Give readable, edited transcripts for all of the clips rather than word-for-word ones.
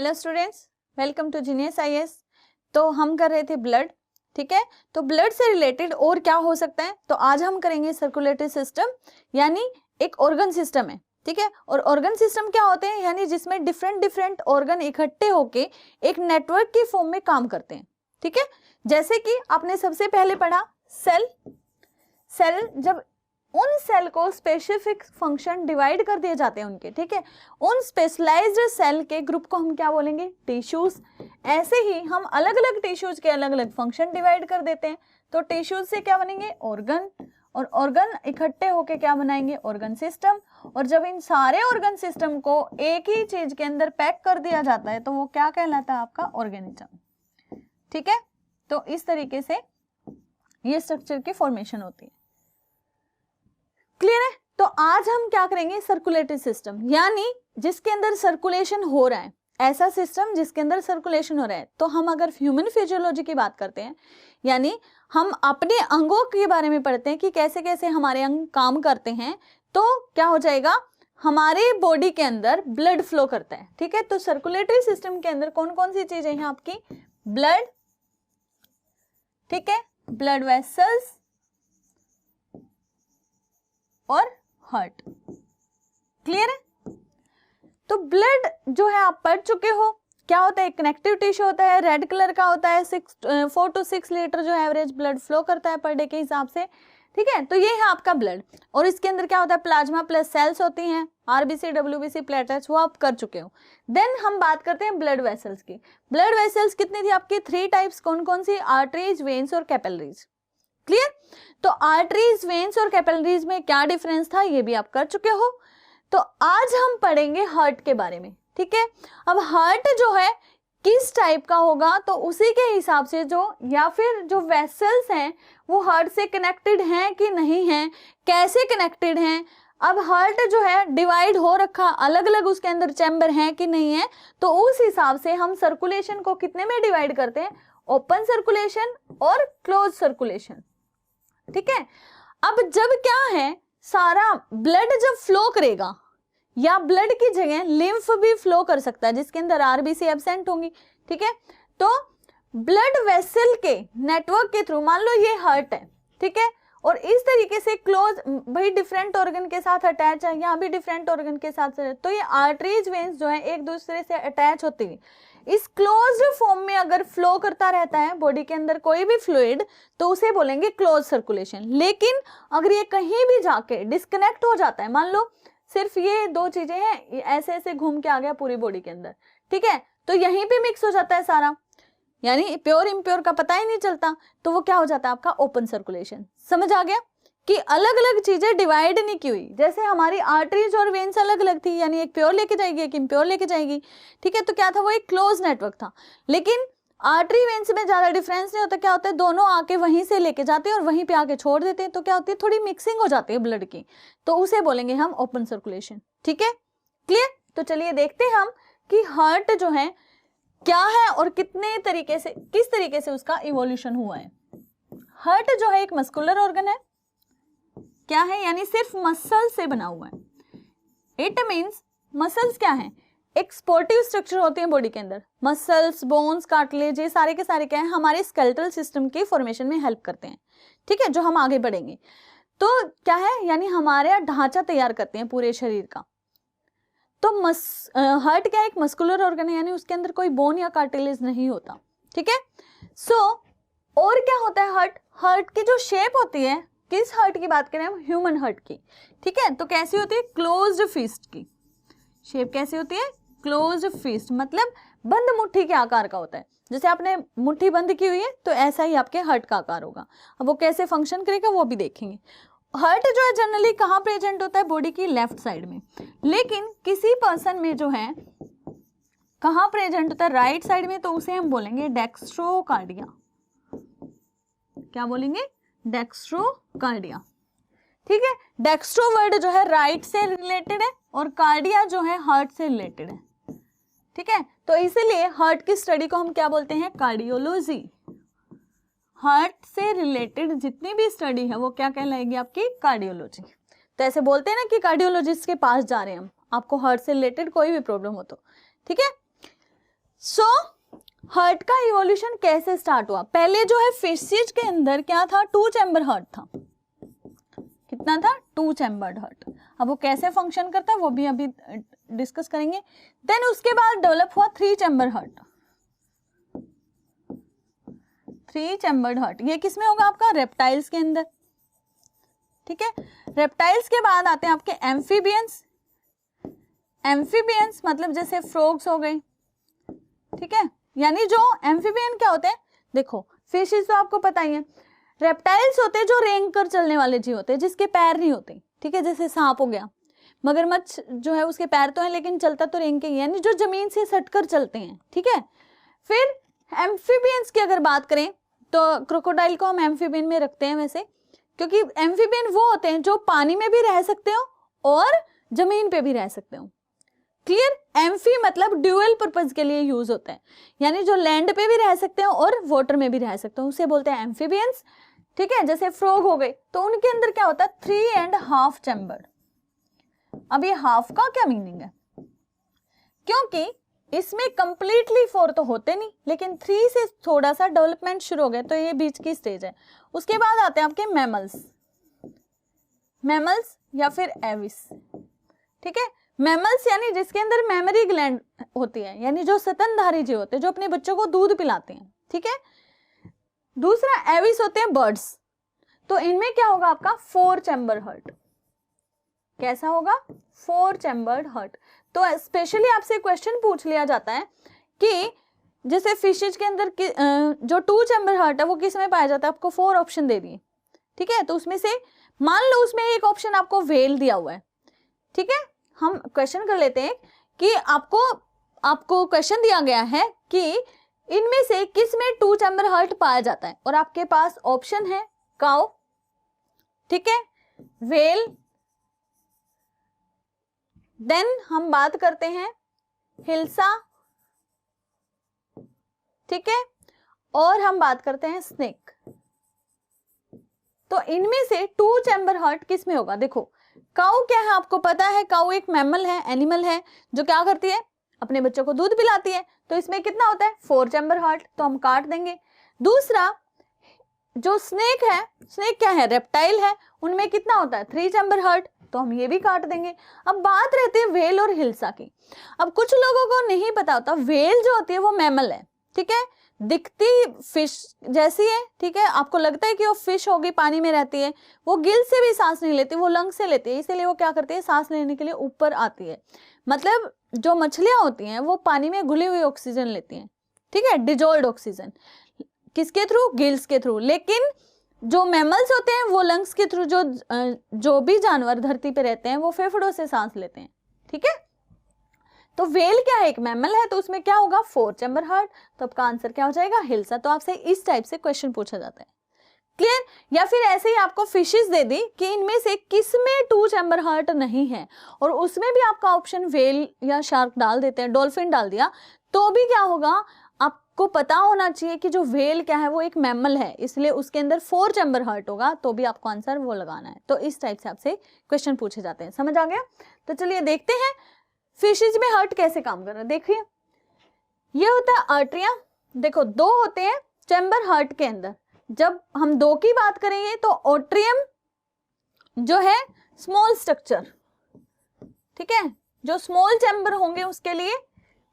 Hello students, welcome to genius IAS. तो हम कर रहे थे ब्लड, ठीक है। तो ब्लड से रिलेटेड और क्या हो सकता है, तो आज हम करेंगे सर्कुलेटरी सिस्टम, यानी एक ऑर्गन सिस्टम है, ठीक है। और ऑर्गन सिस्टम क्या होते हैं, यानी जिसमें डिफरेंट डिफरेंट ऑर्गन इकट्ठे होके एक नेटवर्क की फॉर्म में काम करते हैं, ठीक है। जैसे कि आपने सबसे पहले पढ़ा सेल, सेल जब उन सेल को स्पेसिफिक फंक्शन डिवाइड कर दिए जाते हैं उनके, ठीक है, उन स्पेशलाइज्ड सेल के ग्रुप को हम क्या बोलेंगे, टिश्यूज। ऐसे ही हम अलग अलग टिश्यूज के अलग अलग फंक्शन डिवाइड कर देते हैं, तो टिश्यूज से क्या बनेंगे, ऑर्गन, और ऑर्गन इकट्ठे होके क्या बनाएंगे, ऑर्गन सिस्टम। और जब इन सारे ऑर्गन सिस्टम को एक ही चीज के अंदर पैक कर दिया जाता है तो वो क्या कहलाता है, आपका ऑर्गेनिज्म, ठीक है। तो इस तरीके से ये स्ट्रक्चर की फॉर्मेशन होती है, क्लियर है। तो आज हम क्या करेंगे, सर्कुलेटरी सिस्टम, यानी जिसके अंदर सर्कुलेशन हो रहा है, ऐसा सिस्टम जिसके अंदर सर्कुलेशन हो रहा है। तो हम अगर ह्यूमन फिजियोलॉजी की बात करते हैं, यानी हम अपने अंगों के बारे में पढ़ते हैं कि कैसे कैसे हमारे अंग काम करते हैं, तो क्या हो जाएगा, हमारे बॉडी के अंदर ब्लड फ्लो करता है, ठीक है। तो सर्कुलेटरी सिस्टम के अंदर कौन कौन सी चीजें हैं आपकी, ब्लड, ठीक है, ब्लड वेसल्स और हार्ट, क्लियर है। तो ब्लड जो है आप पढ़ चुके हो, क्या होता है, कनेक्टिव टिश्यू होता है, रेड कलर का होता है, 4 to 6 लीटर जो एवरेज ब्लड फ्लो करता है पर डे के हिसाब से, ठीक है। तो ये है आपका ब्लड, और इसके अंदर क्या होता है, प्लाज्मा प्लस सेल्स होती हैं, आरबीसी, डब्ल्यूबीसी, प्लेटलेट्स, वो आप कर चुके हो। देन हम बात करते हैं ब्लड वेसल्स की। ब्लड वेसल्स कितनी थी आपकी, 3 टाइप्स, कौन कौन सी, आर्टरीज, वेन्स और कैपिलरीज, क्लियर। तो आर्टरीज, वेन्स और कैपिलरीज में क्या डिफरेंस था, ये भी आप कर चुके हो। तो आज हम पढ़ेंगे हार्ट के बारे में, ठीक है। अब हार्ट जो है किस टाइप का होगा, तो उसी के हिसाब से जो, या फिर जो वेसल्स हैं वो हार्ट से कनेक्टेड हैं कि नहीं हैं, कैसे कनेक्टेड हैं। अब हार्ट जो है डिवाइड हो रखा, अलग अलग उसके अंदर चैम्बर हैं कि नहीं है, तो उस हिसाब से हम सर्कुलेशन को कितने में डिवाइड करते हैं, ओपन सर्कुलेशन और क्लोज सर्कुलेशन, ठीक है। अब जब क्या है, सारा ब्लड जब फ्लो करेगा, या ब्लड की जगह लिम्फ भी फ्लो कर सकता है जिसके अंदर आरबीसी एब्सेंट होंगी, ठीक है। तो ब्लड वेसल के नेटवर्क के थ्रू, मान लो ये हार्ट है, ठीक है, और इस तरीके से क्लोज, भाई डिफरेंट ऑर्गन के साथ अटैच है, यहाँ भी डिफरेंट ऑर्गन के साथ, तो ये आर्टरीज, वेन्स जो है एक दूसरे से अटैच होती है, इस क्लोज्ड फॉर्म में अगर फ्लो करता रहता है बॉडी के अंदर कोई भी फ्लूइड, तो उसे बोलेंगे क्लोज सर्कुलेशन। लेकिन अगर ये कहीं भी जाके डिस्कनेक्ट हो जाता है, मान लो सिर्फ ये 2 चीजें हैं, ऐसे ऐसे घूम के आ गया पूरी बॉडी के अंदर, ठीक है, तो यहीं पे मिक्स हो जाता है सारा, यानी प्योर इम्प्योर का पता ही नहीं चलता, तो वो क्या हो जाता है आपका ओपन सर्कुलेशन। समझ आ गया कि अलग अलग चीजें डिवाइड नहीं की हुई, जैसे हमारी आर्टरीज और वेन्स अलग अलग थी, यानी एक प्योर लेके जाएगी एक इम्प्योर लेके जाएगी, ठीक है। तो क्या था, वो एक क्लोज नेटवर्क था। लेकिन आर्टरी वेन्स में ज्यादा डिफरेंस नहीं होता, क्या होता है, दोनों आके वहीं से लेके जाते हैं और वहीं पे आके छोड़ देते हैं, तो क्या होती है, थोड़ी मिक्सिंग हो जाती है ब्लड की, तो उसे बोलेंगे हम ओपन सर्कुलेशन, ठीक है, क्लियर। तो चलिए देखते हैं हम कि हार्ट जो है क्या है और कितने तरीके से, किस तरीके से उसका इवोल्यूशन हुआ है। हार्ट जो है एक मस्कुलर ऑर्गन है, क्या है, यानी सिर्फ मसल से बना हुआ है। इट मीन्स मसल्स क्या है, एक सपोर्टिव स्ट्रक्चर होते हैं बॉडी के अंदर, मसल्स, बोन्स, कार्टिलेज, ये सारे के सारे क्या है, हमारे स्केलेटल सिस्टम के फॉर्मेशन में हेल्प करते हैं, ठीक है, जो हम आगे बढ़ेंगे। तो क्या है, यानी हमारे ढांचा तैयार करते हैं पूरे शरीर का। तो हार्ट क्या है, एक मस्कुलर ऑर्गन है, यानी उसके अंदर कोई बोन या कार्टिलेज नहीं होता, ठीक है। और क्या होता है, हार्ट की जो शेप होती है, किस हार्ट की बात करें हम, ह्यूमन हार्ट की, ठीक है। तो कैसी होती है, क्लोज्ड फिस्ट की शेप, कैसी होती है, क्लोज्ड फिस्ट, मतलब बंद मुट्ठी के आकार का होता है। जैसे आपने मुट्ठी बंद की हुई है, तो ऐसा ही आपके हार्ट का आकार होगा। अब वो कैसे फंक्शन करेगा वो भी देखेंगे। हार्ट जो है जनरली कहाँ प्रेजेंट होता है, बॉडी की लेफ्ट साइड में, लेकिन किसी पर्सन में जो है कहाँ प्रेजेंट होता है, राइट साइड में, तो उसे हम बोलेंगे डेक्स्ट्रोकार्डिया। क्या बोलेंगे, डेक्स्ट्रोकार्डिया, ठीक है। डेक्स्ट्रो वर्ड जो है राइट से रिलेटेड है और कार्डिया जो है हार्ट से रिलेटेड है, ठीक है। तो इसीलिए हार्ट की स्टडी को हम क्या बोलते हैं, कार्डियोलॉजी। हार्ट से रिलेटेड जितनी भी स्टडी है वो क्या कहलाएगी, आपकी कार्डियोलॉजी। तो ऐसे बोलते हैं ना कि कार्डियोलॉजिस्ट के पास जा रहे हैं हम, आपको हार्ट से रिलेटेड कोई भी प्रॉब्लम हो तो, ठीक है। सो हार्ट का इवोल्यूशन कैसे स्टार्ट हुआ? पहले जो है फिशेज के अंदर क्या था? 2 चैम्बर हार्ट था। कितना था? 2 चैम्बर्ड हार्ट। अब वो कैसे फंक्शन करता है वो भी अभी डिस्कस करेंगे। देन उसके बाद डेवलप हुआ 3 चैम्बर हार्ट। 3 चैम्बर्ड हार्ट ये किसमें होगा? आपका रेप्टाइल्स के अंदर। ठीक है, रेप्टाइल्स के बाद आते हैं आपके एम्फीबियंस। एम्फीबियंस मतलब जैसे फ्रॉग्स हो गए। ठीक है, यानी जो एम्फीबियन क्या होते हैं? देखो फिशेस तो आपको पता ही है। रेप्टाइल्स होते हैं जो रेंग कर चलने वाले जीव होते हैं, जिसके पैर नहीं होते। ठीक है, जैसे सांप हो गया, मगरमच्छ जो है उसके पैर तो है लेकिन चलता तो रेंग के ही, यानी जो जमीन से सटकर चलते हैं। ठीक है, फिर एम्फीबियंस की अगर बात करें तो क्रोकोडाइल को हम एम्फीबियन में रखते हैं वैसे, क्योंकि एम्फीबियन वो होते हैं जो पानी में भी रह सकते हो और जमीन पे भी रह सकते हो। क्लियर? एम्फी मतलब ड्यूअल पर्पज के लिए यूज होता है, यानी जो लैंड पे भी रह सकते हो और वाटर में भी रह सकते हो, उसे बोलते हैं एम्फीबियंस। ठीक है, जैसे फ्रॉग हो गए तो उनके अंदर क्या होता है? 3.5 चैम्बर। अब ये हाफ का क्या मीनिंग है? क्योंकि इसमें कंप्लीटली 4 तो होते नहीं, लेकिन 3 से थोड़ा सा डेवलपमेंट शुरू हो गया, तो ये बीच की स्टेज है। उसके बाद आते हैं आपके मैमल्स। मैमल्स या फिर एविस। ठीक है, मैमल्स यानी जिसके अंदर मेमोरी ग्लैंड होती है, यानी जो स्तनधारी जीव होते हैं, जो अपने बच्चों को दूध पिलाते हैं। ठीक है, दूसरा एविस होते हैं बर्ड्स। तो इनमें क्या होगा आपका? 4 चैम्बर हार्ट। कैसा होगा? 4 चैम्बर्ड हार्ट। तो स्पेशली आपसे क्वेश्चन पूछ लिया जाता है कि जैसे फिशेज के अंदर जो 2 चैम्बर हार्ट है वो किस में पाया जाता है? आपको 4 ऑप्शन दे दिए। ठीक है, तो उसमें से मान लो उसमें एक ऑप्शन आपको व्हेल दिया हुआ है। ठीक है, हम क्वेश्चन कर लेते हैं कि आपको क्वेश्चन दिया गया है कि इनमें से किस में 2 चैम्बर हार्ट पाया जाता है, और आपके पास ऑप्शन है काउ, ठीक है, व्हेल, देन हम बात करते हैं हिल्सा, ठीक है, और हम बात करते हैं स्नेक। तो इनमें से 2 चैम्बर हार्ट किस में होगा? देखो काऊ क्या है आपको पता है, काऊ एक मैमल है, एनिमल है, जो क्या करती है? अपने बच्चों को दूध पिलाती है। तो इसमें कितना होता है? 4 चैम्बर हार्ट, तो हम काट देंगे। दूसरा जो स्नेक है, स्नेक क्या है? रेप्टाइल है, उनमें कितना होता है? 3 चैम्बर हार्ट, तो हम ये भी काट देंगे। अब बात रहती है व्हेल और हिल्सा की। अब कुछ लोगों को नहीं पता होता, व्हेल जो होती है वो मैमल है। ठीक है, दिखती फिश जैसी है। ठीक है, आपको लगता है कि वो फिश होगी, पानी में रहती है, वो गिल से भी सांस नहीं लेती, वो लंग से लेती है, इसीलिए वो क्या करती है? सांस लेने के लिए ऊपर आती है। मतलब जो मछलियां होती हैं वो पानी में घुली हुई ऑक्सीजन लेती हैं। ठीक है, डिजोल्व्ड ऑक्सीजन, किसके थ्रू? गिल्स के थ्रू। लेकिन जो मैमल्स होते हैं वो लंग्स के थ्रू, जो भी जानवर धरती पे रहते हैं वो फेफड़ों से सांस लेते हैं। ठीक है, तो व्हेल क्या है? एक मैमल है, तो उसमें क्या होगा? 4 चैम्बर हार्ट। तो आपका आंसर क्या हो जाएगा? हिल्सा। तो आपसे इस टाइप से क्वेश्चन पूछा जाता है। क्लियर? या फिर ऐसे ही आपको फिशेस दे दी कि इनमें से किस में 2 चैम्बर हार्ट नहीं है, और उसमें भी आपका ऑप्शन व्हेल या शार्क डाल देते हैं, डॉल्फिन डाल दिया, तो भी क्या होगा? आपको पता होना चाहिए कि जो व्हेल क्या है वो एक मैमल है, इसलिए उसके अंदर 4 चैम्बर हार्ट होगा, तो भी आपको आंसर वो लगाना है। तो इस टाइप से आपसे क्वेश्चन पूछे जाते हैं। समझ आ गया? तो चलिए देखते हैं फिशेज में हार्ट कैसे काम कर रहा है। देखिए ये होता है आर्टरिया। देखो 2 होते हैं चैम्बर हार्ट के अंदर। जब हम 2 की बात करेंगे तो ओट्रियम जो है स्मॉल स्ट्रक्चर, ठीक है, जो स्मॉल चैम्बर होंगे उसके लिए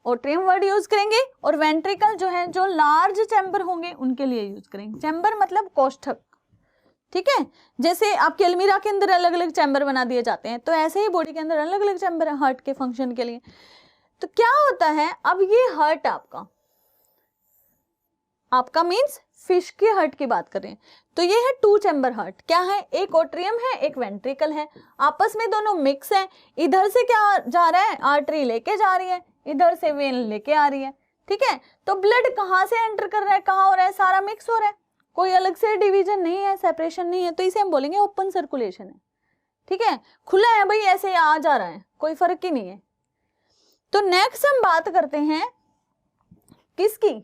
ओट्रियम वर्ड यूज करेंगे, और वेंट्रिकल जो है जो लार्ज चैम्बर होंगे उनके लिए यूज करेंगे। चैम्बर मतलब कोष्ठक। ठीक है, जैसे आपके अलमीरा के अंदर अलग अलग चैम्बर बना दिए जाते हैं, तो ऐसे ही बॉडी के अंदर अलग अलग चैम्बर है हार्ट के फंक्शन के लिए। तो क्या होता है, अब ये हार्ट आपका मींस फिश के हार्ट की बात करें तो ये है 2 चैम्बर हार्ट। क्या है? एक ओट्रियम है, एक वेंट्रिकल है, आपस में दोनों मिक्स है। इधर से क्या जा रहा है? आर्टरी लेके जा रही है, इधर से वेन लेके आ रही है। ठीक है, तो ब्लड कहाँ से एंटर कर रहा है, कहाँ हो रहा है? सारा मिक्स हो रहा है, कोई अलग से डिवीजन नहीं है, सेपरेशन नहीं है, तो इसे हम बोलेंगे ओपन सर्कुलेशन है। ठीक है, खुला है भाई, ऐसे आ जा रहा है, कोई फर्क ही नहीं है। तो नेक्स्ट हम बात करते हैं किसकी?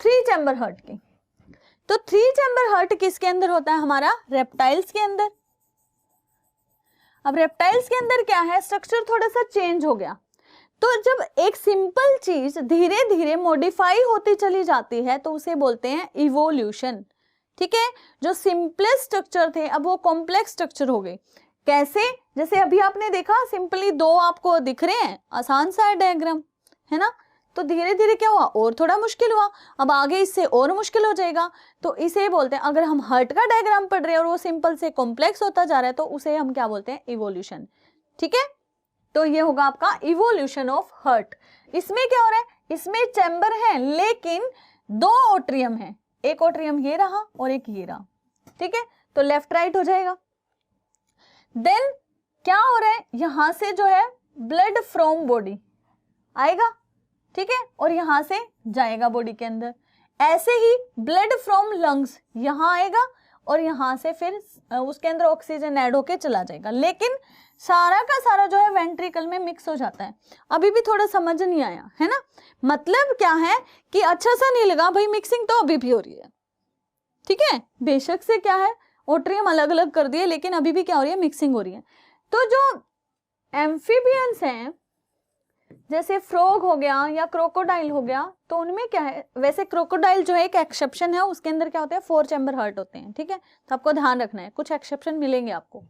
3 चैम्बर हार्ट की। तो 3 चैम्बर हार्ट किसके अंदर होता है? हमारा रेप्टाइल्स के अंदर। अब रेप्टाइल्स के अंदर क्या है? स्ट्रक्चर थोड़ा सा चेंज हो गया। तो जब एक सिंपल चीज धीरे धीरे मॉडिफाई होती चली जाती है तो उसे बोलते हैं इवोल्यूशन। ठीक है, जो सिंपलेस्ट स्ट्रक्चर थे अब वो कॉम्प्लेक्स स्ट्रक्चर हो गए। कैसे? जैसे अभी आपने देखा सिंपली दो आपको दिख रहे हैं, आसान सा डायग्राम है ना, तो धीरे धीरे क्या हुआ और थोड़ा मुश्किल हुआ, अब आगे इससे और मुश्किल हो जाएगा। तो इसे बोलते हैं, अगर हम हार्ट का डायग्राम पढ़ रहे हैं और वो सिंपल से कॉम्प्लेक्स होता जा रहा है तो उसे हम क्या बोलते हैं? इवोल्यूशन। ठीक है, तो ये होगा आपका इवोल्यूशन ऑफ हार्ट। इसमें क्या हो रहा है? इसमें चैम्बर है लेकिन दो ओट्रियम है, एक ओट्रियम ये रहा और एक ये रहा। ठीक है, तो लेफ्ट राइट हो जाएगा। देन क्या हो रहा है? यहां से जो है ब्लड फ्रॉम बॉडी आएगा, ठीक है, और यहां से जाएगा बॉडी के अंदर। ऐसे ही ब्लड फ्रॉम लंग्स यहां आएगा और यहां से फिर उसके अंदर ऑक्सीजन ऐड होके चला जाएगा, लेकिन सारा का सारा जो है वेंट्रिकल में मिक्स हो जाता है। अभी भी थोड़ा समझ नहीं आया है ना, मतलब क्या है कि अच्छा सा नहीं लगा भाई, मिक्सिंग तो अभी भी हो रही है। ठीक है, बेशक से क्या है ओट्रियम अलग अलग कर दिए लेकिन अभी भी क्या हो रही है? मिक्सिंग हो रही है। तो जो एम्फीबियंस हैं जैसे फ्रॉग हो गया या क्रोकोडाइल हो गया, तो उनमें क्या है, वैसे क्रोकोडाइल जो है एक एक्सेप्शन है, उसके अंदर क्या होते हैं? 4 चैम्बर हार्ट होते हैं। ठीक है, तो आपको ध्यान रखना है, कुछ एक्सेप्शन मिलेंगे आपको।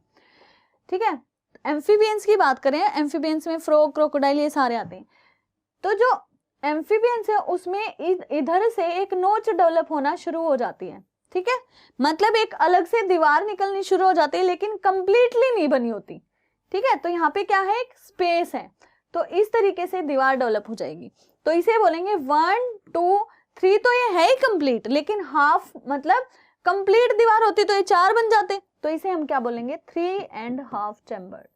ठीक है, एम्फीबियंस की बात करें, एम्फीबियंस में फ्रॉग क्रोकोडाइल ये सारे आते हैं। तो जो एम्फीबियंस है उसमें इधर से एक नोच डेवलप होना शुरू हो जाती है। ठीक है, मतलब एक अलग से दीवार निकलनी शुरू हो जाती है लेकिन कंप्लीटली नहीं बनी होती। ठीक है, तो यहाँ पे क्या है? एक स्पेस है, तो इस तरीके से दीवार डेवलप हो जाएगी। तो इसे बोलेंगे 1 2 3, तो ये है ही कंप्लीट, लेकिन हाफ मतलब कंप्लीट दीवार होती तो ये 4 बन जाते, तो इसे हम क्या बोलेंगे? 3.5 चैम्बर।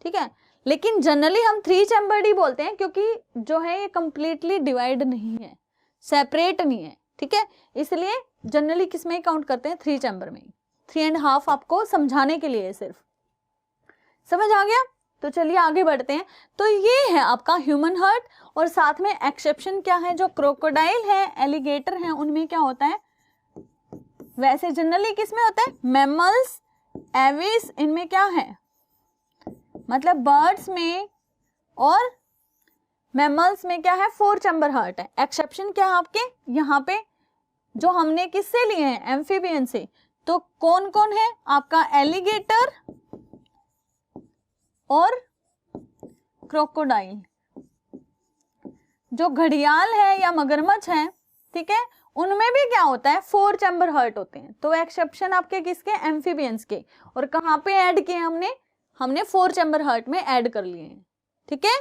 ठीक है, लेकिन जनरली हम 3 चैम्बर्ड ही बोलते हैं क्योंकि जो है ये कंप्लीटली डिवाइड नहीं है, सेपरेट नहीं है। ठीक है, इसलिए जनरली किस में काउंट करते हैं? 3 चैम्बर में। 3.5 आपको समझाने के लिए सिर्फ, समझ आ गया? तो चलिए आगे बढ़ते हैं। तो ये है आपका ह्यूमन हार्ट, और साथ में एक्सेप्शन क्या है? जो क्रोकोडाइल है, एलिगेटर है, उनमें क्या होता है? वैसे जनरली किस में होता है? मैमल्स, एविस, इनमें क्या है? मतलब बर्ड्स में और मैमल्स में क्या है? 4 चैम्बर हार्ट है। एक्सेप्शन क्या है आपके यहाँ पे? जो हमने किससे लिए हैं? एम्फीबियन से। तो कौन कौन है आपका? एलिगेटर और क्रोकोडाइल। जो घड़ियाल है या मगरमच्छ है, ठीक है, उनमें भी क्या होता है? 4 चैम्बर हार्ट होते हैं। तो एक्सेप्शन आपके किसके? एम्फीबियंस के। और कहाँ पे ऐड किए हमने? हमने 4 चैम्बर हार्ट में ऐड कर लिए हैं। ठीक है,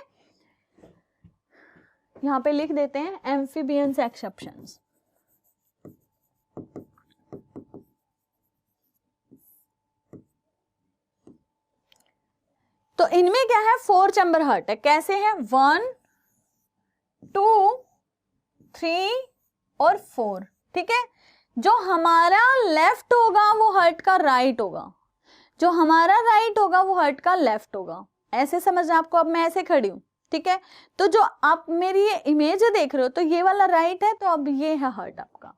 यहाँ पे लिख देते हैं एम्फीबियंस एक्सेप्शंस। तो इनमें क्या है? 4 चैम्बर हार्ट है। कैसे है? 1 2 3 और 4। ठीक है, जो हमारा लेफ्ट होगा वो हार्ट का राइट होगा, जो हमारा राइट होगा वो हार्ट का लेफ्ट होगा। ऐसे समझना आपको। अब मैं ऐसे खड़ी हूं, ठीक है, तो जो आप मेरी ये इमेज देख रहे हो तो ये वाला राइट है, तो अब ये है हार्ट आपका।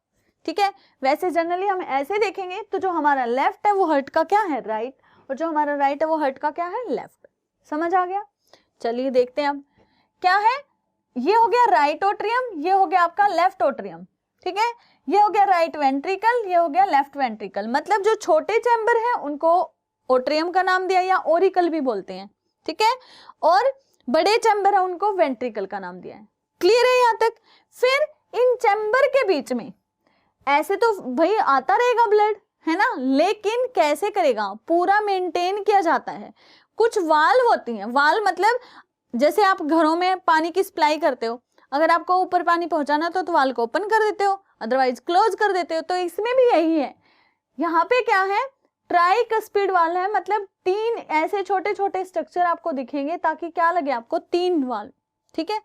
ठीक है, वैसे जनरली हम ऐसे देखेंगे तो जो हमारा लेफ्ट है वो हार्ट का क्या है? राइट, और जो हमारा राइट है वो हार्ट का क्या है? लेफ्ट। समझ आ गया? चलिए देखते हैं अब क्या है। ये हो गया राइट ओट्रियम, ये हो गया आपका लेफ्ट ओट्रियम। ठीक है, ये हो गया राइट वेंट्रिकल, ये हो गया लेफ्ट वेंट्रिकल। मतलब जो छोटे चैम्बर है उनको ओट्रियम का नाम दिया या ओरिकल भी बोलते हैं। ठीक है, और बड़े चैम्बर है उनको वेंट्रिकल का नाम दिया है। क्लियर है यहाँ तक? फिर इन चैम्बर के बीच में ऐसे तो भाई आता रहेगा ब्लड, है ना, लेकिन कैसे करेगा? पूरा मेंटेन किया जाता है। कुछ वाल्व होती हैं। वाल्व मतलब जैसे आप घरों में पानी की सप्लाई करते हो, अगर आपको ऊपर पानी पहुंचाना तो वाल्व को ओपन कर देते हो, अदरवाइज क्लोज कर देते हो। तो इसमें भी यही है। यहाँ पे क्या है? ट्राइकस्पिड वाल्व है, मतलब 3 ऐसे छोटे छोटे स्ट्रक्चर आपको दिखेंगे ताकि क्या लगे आपको? 3 वाल्व। ठीक है,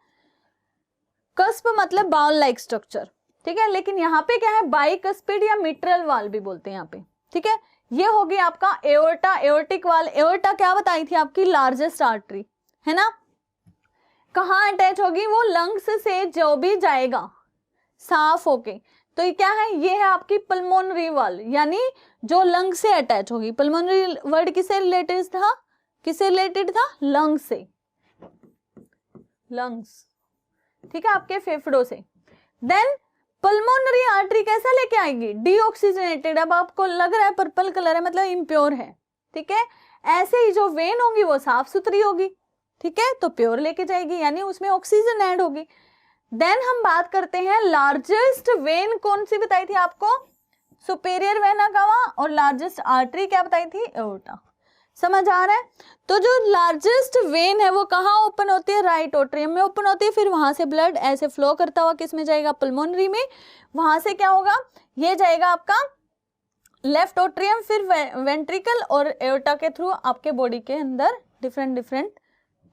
कस्प मतलब बाउल लाइक स्ट्रक्चर। ठीक है, लेकिन यहाँ पे क्या है? बाइकस्पिड या मिट्रल वाल्व भी बोलते हैं यहाँ पे। ठीक है, ये हो गया आपका एओर्टा, एओर्टिक वाल्व। एओर्टा क्या बताई थी आपकी? लार्जेस्ट आर्टरी, है ना। कहाँ अटैच होगी? वो लंग्स से जो भी जाएगा साफ होके, तो ये क्या है? ये है आपकी पल्मोनरी वाल्व, यानी जो लंग से अटैच होगी। पल्मोनरी वर्ड किससे रिलेटेड था? किससे रिलेटेड था? लंग से। लंग्स, ठीक है, आपके फेफड़ों से। देन पल्मोनरी आर्टरी कैसा लेके आएगी, डीऑक्सीजनेटेड। अब आपको लग रहा है पर्पल कलर है मतलब इम्प्योर है, ठीक है। ऐसे ही जो वेन होगी वो साफ सुथरी होगी, ठीक है, तो प्योर लेके जाएगी, यानी उसमें ऑक्सीजन ऐड होगी। देन हम बात करते हैं लार्जेस्ट वेन कौन सी बताई थी आपको, सुपेरियर वेना कावा, और लार्जेस्ट आर्टरी क्या बताई थी, एओर्टा। समझ आ रहा है। तो जो लार्जेस्ट वेन है वो कहाँ ओपन होती है, राइट एट्रियम में ओपन होती है। फिर वहां से ब्लड ऐसे फ्लो करता हुआ किस में जाएगा, पल्मोनरी में। वहां से क्या होगा, ये जाएगा आपका लेफ्ट एट्रियम, फिर वेंट्रिकल और एओर्टा के थ्रू आपके बॉडी के अंदर डिफरेंट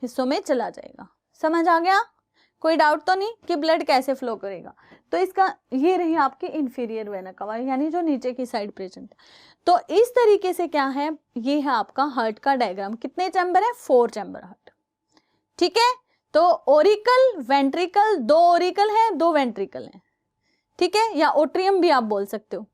हिस्सों में चला जाएगा। समझ आ गया, कोई डाउट तो नहीं कि ब्लड कैसे फ्लो करेगा। तो इसका ये रही आपकी इंफीरियर वेना कावा, यानी जो नीचे की साइड प्रेजेंट। तो इस तरीके से क्या है, ये है आपका हार्ट का डायग्राम। कितने चैम्बर है, 4 चैम्बर हार्ट, ठीक है। तो ओरिकल, वेंट्रिकल, 2 ओरिकल है, 2 वेंट्रिकल है, ठीक है, या ओट्रियम भी आप बोल सकते हो।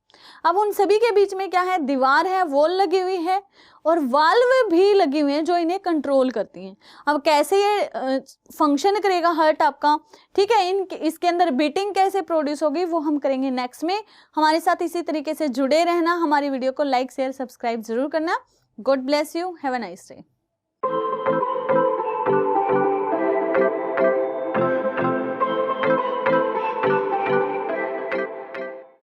अब उन सभी के बीच में क्या है, दीवार है, वॉल लगी हुई है, और वाल्व भी लगी हुई है जो इन्हें कंट्रोल करती हैं। अब कैसे ये फंक्शन करेगा हार्ट आपका, ठीक है, इसके अंदर बीटिंग कैसे प्रोड्यूस होगी वो हम करेंगे नेक्स्ट में। हमारे साथ इसी तरीके से जुड़े रहना, हमारी वीडियो को लाइक शेयर सब्सक्राइब जरूर करना। God bless you, have a nice day.